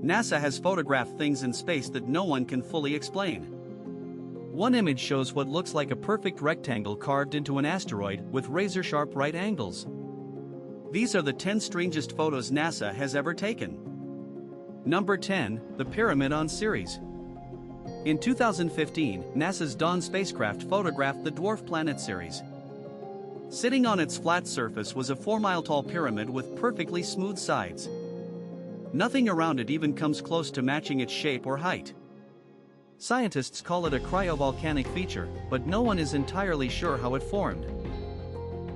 NASA has photographed things in space that no one can fully explain. One image shows what looks like a perfect rectangle carved into an asteroid with razor-sharp right angles. These are the 10 strangest photos NASA has ever taken. Number 10, the pyramid on Ceres. In 2015, NASA's Dawn spacecraft photographed the dwarf planet Ceres. Sitting on its flat surface was a 4-mile-tall pyramid with perfectly smooth sides. Nothing around it even comes close to matching its shape or height. Scientists call it a cryovolcanic feature, but no one is entirely sure how it formed.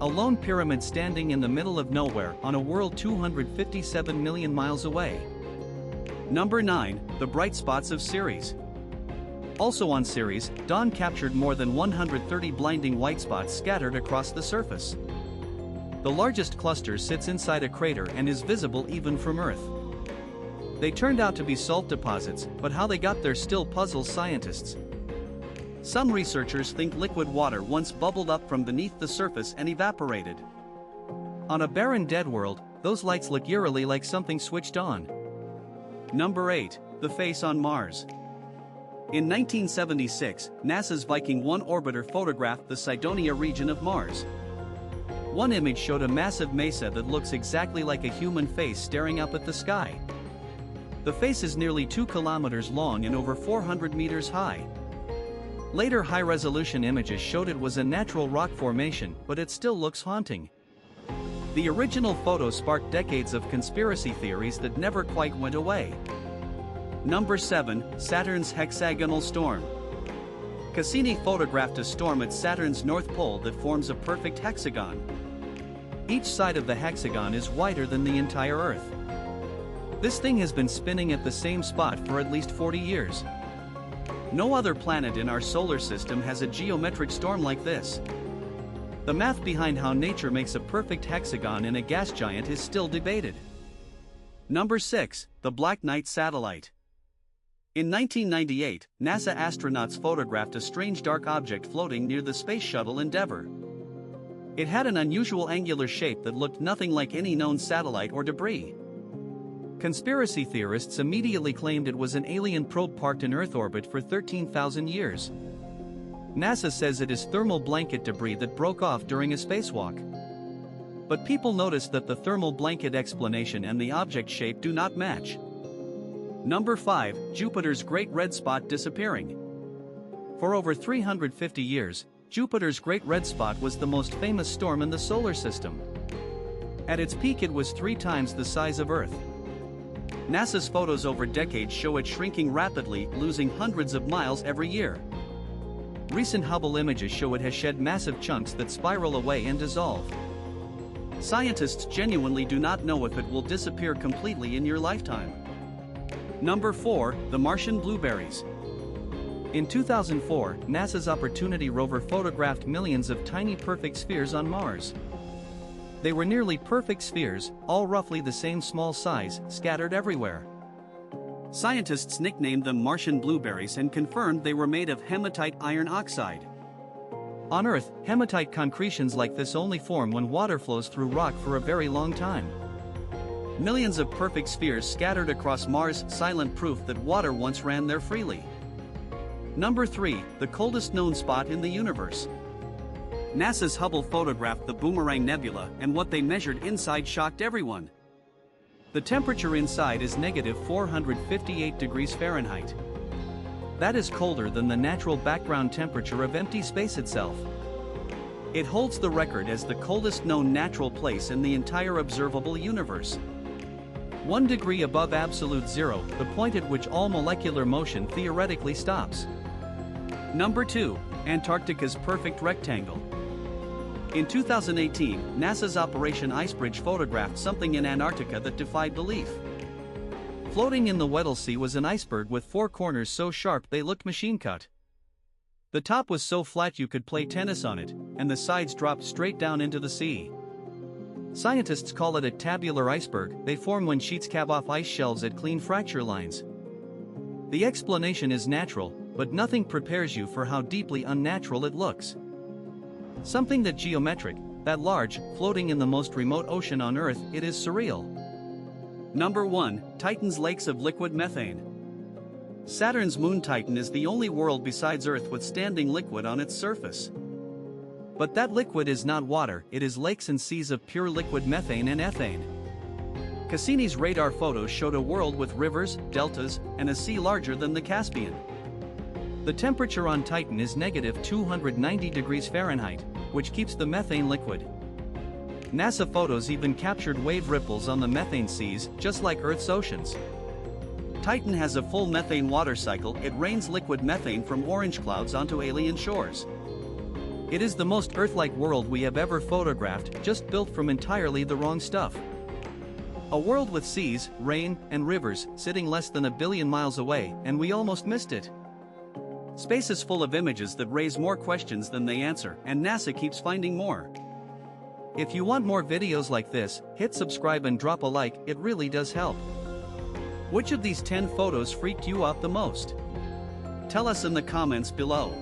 A lone pyramid standing in the middle of nowhere on a world 257 million miles away. Number 9, the bright spots of Ceres. Also on Ceres, Dawn captured more than 130 blinding white spots scattered across the surface. The largest cluster sits inside a crater and is visible even from Earth. They turned out to be salt deposits, but how they got there still puzzles scientists. Some researchers think liquid water once bubbled up from beneath the surface and evaporated. On a barren dead world, those lights look eerily like something switched on. Number 8, the face on Mars. In 1976, NASA's Viking 1 orbiter photographed the Cydonia region of Mars. One image showed a massive mesa that looks exactly like a human face staring up at the sky. The face is nearly 2 kilometers long and over 400 meters high. Later high-resolution images showed it was a natural rock formation, but it still looks haunting. The original photo sparked decades of conspiracy theories that never quite went away. Number 7, Saturn's Hexagonal Storm. Cassini photographed a storm at Saturn's North Pole that forms a perfect hexagon. Each side of the hexagon is wider than the entire Earth. This thing has been spinning at the same spot for at least 40 years. No other planet in our solar system has a geometric storm like this. The math behind how nature makes a perfect hexagon in a gas giant is still debated. Number 6, the Black Knight satellite. In 1998, NASA astronauts photographed a strange dark object floating near the Space Shuttle Endeavour. It had an unusual angular shape that looked nothing like any known satellite or debris. Conspiracy theorists immediately claimed it was an alien probe parked in Earth orbit for 13,000 years. NASA says it is thermal blanket debris that broke off during a spacewalk. But people noticed that the thermal blanket explanation and the object shape do not match. Number 5, Jupiter's Great Red Spot disappearing. For over 350 years, Jupiter's Great Red Spot was the most famous storm in the solar system. At its peak it was 3 times the size of Earth. NASA's photos over decades show it shrinking rapidly, losing hundreds of miles every year. Recent Hubble images show it has shed massive chunks that spiral away and dissolve. Scientists genuinely do not know if it will disappear completely in your lifetime. Number 4, the Martian Blueberries. In 2004, NASA's Opportunity rover photographed millions of tiny perfect spheres on Mars. They were nearly perfect spheres, all roughly the same small size, scattered everywhere. Scientists nicknamed them Martian blueberries and confirmed they were made of hematite iron oxide. On Earth, hematite concretions like this only form when water flows through rock for a very long time. Millions of perfect spheres scattered across Mars, silent proof that water once ran there freely. Number 3, the coldest known spot in the universe. NASA's Hubble photographed the Boomerang Nebula, and what they measured inside shocked everyone. The temperature inside is negative 458 degrees Fahrenheit. That is colder than the natural background temperature of empty space itself. It holds the record as the coldest known natural place in the entire observable universe. 1 degree above absolute zero, the point at which all molecular motion theoretically stops. Number 2, Antarctica's perfect rectangle. In 2018, NASA's Operation Icebridge photographed something in Antarctica that defied belief. Floating in the Weddell Sea was an iceberg with 4 corners so sharp they looked machine-cut. The top was so flat you could play tennis on it, and the sides dropped straight down into the sea. Scientists call it a tabular iceberg. They form when sheets calve off ice shelves at clean fracture lines. The explanation is natural, but nothing prepares you for how deeply unnatural it looks. Something that geometric, that large, floating in the most remote ocean on Earth, it is surreal. Number 1. Titan's lakes of liquid methane. Saturn's moon Titan is the only world besides Earth with standing liquid on its surface. But that liquid is not water, it is lakes and seas of pure liquid methane and ethane. Cassini's radar photos showed a world with rivers, deltas, and a sea larger than the Caspian. The temperature on Titan is negative 290 degrees Fahrenheit, which keeps the methane liquid. NASA photos even captured wave ripples on the methane seas, just like Earth's oceans. Titan has a full methane water cycle. It rains liquid methane from orange clouds onto alien shores. It is the most Earth-like world we have ever photographed, just built from entirely the wrong stuff. A world with seas, rain, and rivers, sitting less than 1 billion miles away, and we almost missed it. Space is full of images that raise more questions than they answer, and NASA keeps finding more. If you want more videos like this, hit subscribe and drop a like, it really does help. Which of these 10 photos freaked you out the most? Tell us in the comments below.